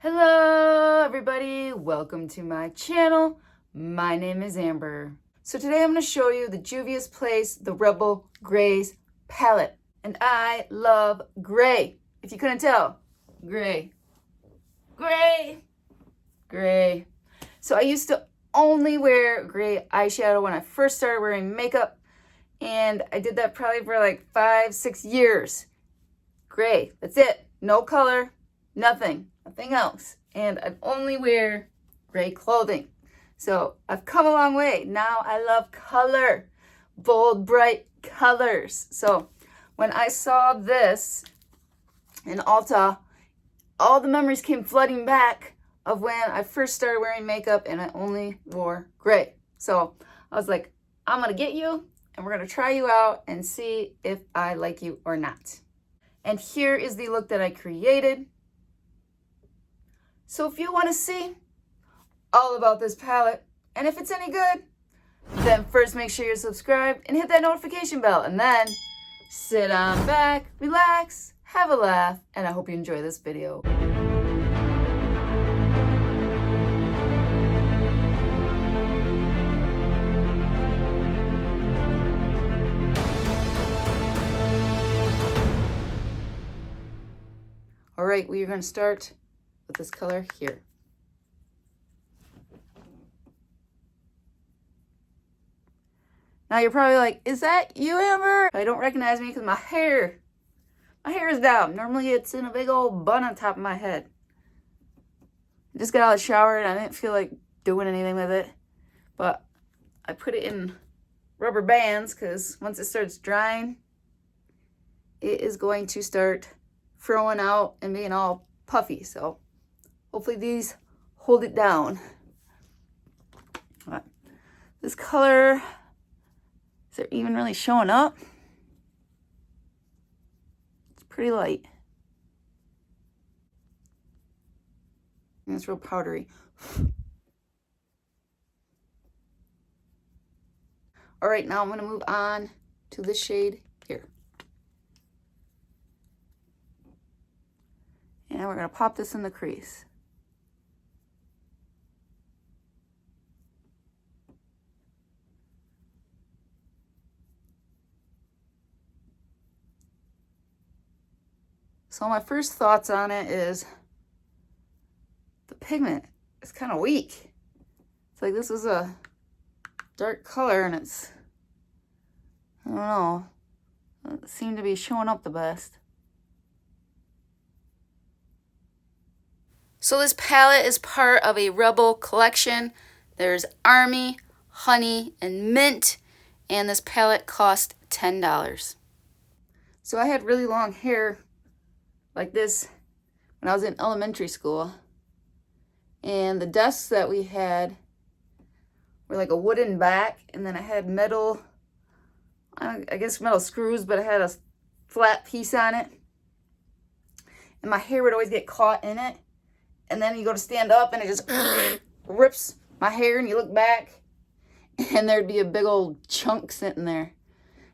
Hello everybody, welcome to my channel. My name is Amber. So today I'm going to show you the Juvia's Place, the Rebel Grays palette. And I love gray. If you couldn't tell, gray, gray, gray. So I used to only wear gray eyeshadow when I first started wearing makeup. And I did that probably for like 5-6 years. Gray, that's it. No color, nothing else. And I only wear gray clothing. So I've come a long way. Now I love color, bold, bright colors. So when I saw this in Ulta, all the memories came flooding back of when I first started wearing makeup and I only wore gray. So I was like, I'm gonna get you and we're gonna try you out and see if I like you or not. And here is the look that I created. So if you want to see all about this palette, and if it's any good, then first make sure you're subscribed and hit that notification bell, and then sit on back, relax, have a laugh, and I hope you enjoy this video. All right, we are going to start with this color here. Now you're probably like, is that you, Amber? I don't recognize me because my hair is down. Normally it's in a big old bun on top of my head. I just got out of the shower and I didn't feel like doing anything with it. But I put it in rubber bands because once it starts drying, it is going to start throwing out and being all puffy. So hopefully these hold it down. Right. This color, is it even really showing up? It's pretty light. And it's real powdery. All right, now I'm gonna move on to this shade here. And we're gonna pop this in the crease. So my first thoughts on it is the pigment is kind of weak. It's like this is a dark color and it's, I don't know, it seemed to be showing up the best. So this palette is part of a Rebel collection. There's Army, Honey, and Mint, and this palette cost $10. So I had really long hair like this when I was in elementary school. And the desks that we had were like a wooden back, and then I had metal, I guess metal screws, but I had a flat piece on it. And my hair would always get caught in it. And then you go to stand up and it just rips my hair, and you look back and there'd be a big old chunk sitting there.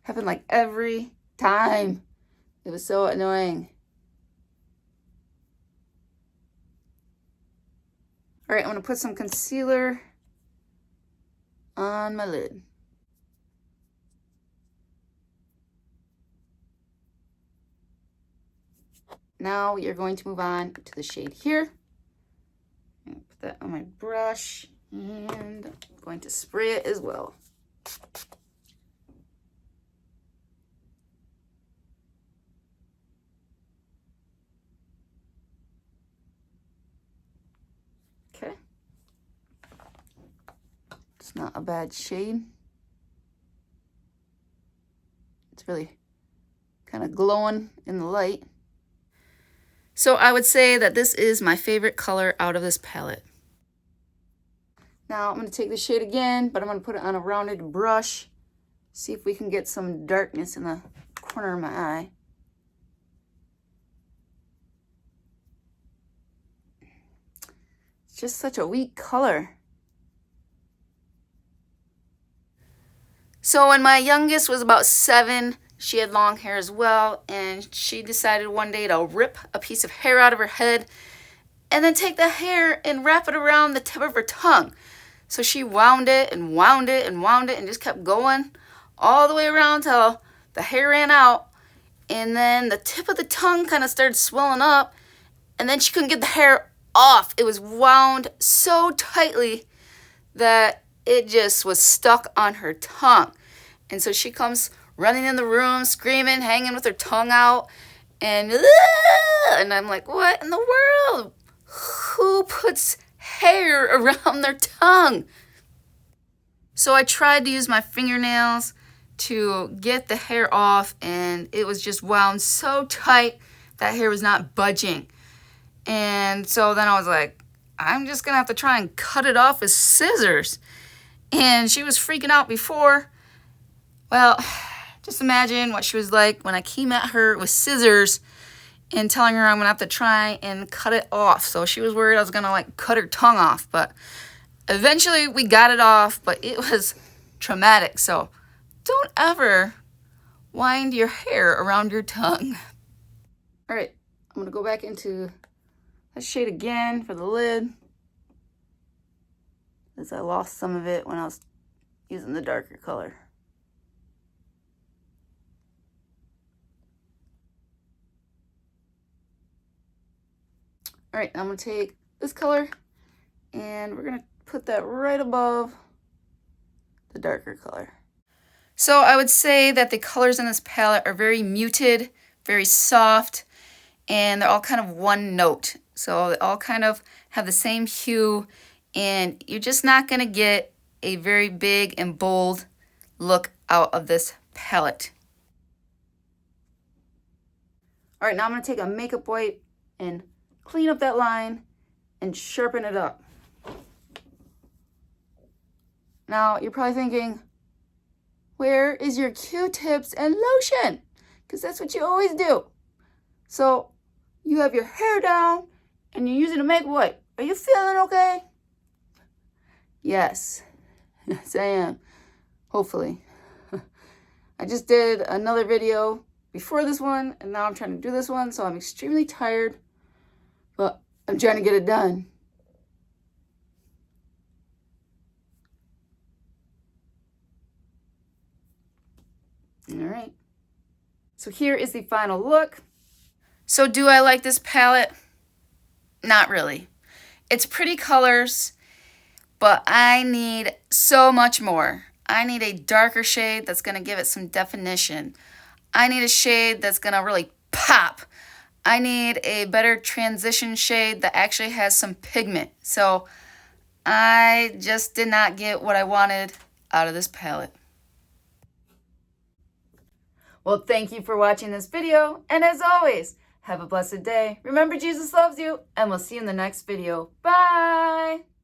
Happened like every time. It was so annoying. All right, I'm gonna put some concealer on my lid. Now you're going to move on to the shade here. Put that on my brush, and I'm going to spray it as well. Okay. It's not a bad shade. It's really kind of glowing in the light. So I would say that this is my favorite color out of this palette. Now I'm going to take the shade again, but I'm going to put it on a rounded brush. See if we can get some darkness in the corner of my eye. It's just such a weak color. So when my youngest was about 7, she had long hair as well, and she decided one day to rip a piece of hair out of her head and then take the hair and wrap it around the tip of her tongue. So she wound it and wound it and wound it and just kept going all the way around till the hair ran out. And then the tip of the tongue kind of started swelling up, and then she couldn't get the hair off. It was wound so tightly that it just was stuck on her tongue. And so she comes running in the room, screaming, hanging with her tongue out, and I'm like, what in the world? Who puts hair around their tongue? So I tried to use my fingernails to get the hair off, and it was just wound so tight that hair was not budging. And so then I was like, I'm just gonna have to try and cut it off with scissors. And she was freaking out before. Well, just imagine what she was like when I came at her with scissors and telling her I'm gonna have to try and cut it off. So she was worried I was gonna like cut her tongue off, but eventually we got it off, but it was traumatic. So don't ever wind your hair around your tongue. All right, I'm gonna go back into that shade again for the lid, as I lost some of it when I was using the darker color. All right, I'm gonna take this color and we're gonna put that right above the darker color. So I would say that the colors in this palette are very muted, very soft, and they're all kind of one note. So they all kind of have the same hue, and you're just not gonna get a very big and bold look out of this palette. All right, now I'm gonna take a makeup wipe and clean up that line and sharpen it up. Now you're probably thinking, where is your Q-tips and lotion? Because that's what you always do. So you have your hair down and you're using a makeup wipe. Are you feeling okay? Yes. Yes, I am. Hopefully. I just did another video before this one, and now I'm trying to do this one, so I'm extremely tired, but I'm trying to get it done. All right. So here is the final look. So do I like this palette? Not really. It's pretty colors, but I need so much more. I need a darker shade that's gonna give it some definition. I need a shade that's gonna really pop. I need a better transition shade that actually has some pigment. So I just did not get what I wanted out of this palette. Well, thank you for watching this video, and as always, have a blessed day. Remember, Jesus loves you, and we'll see you in the next video. Bye!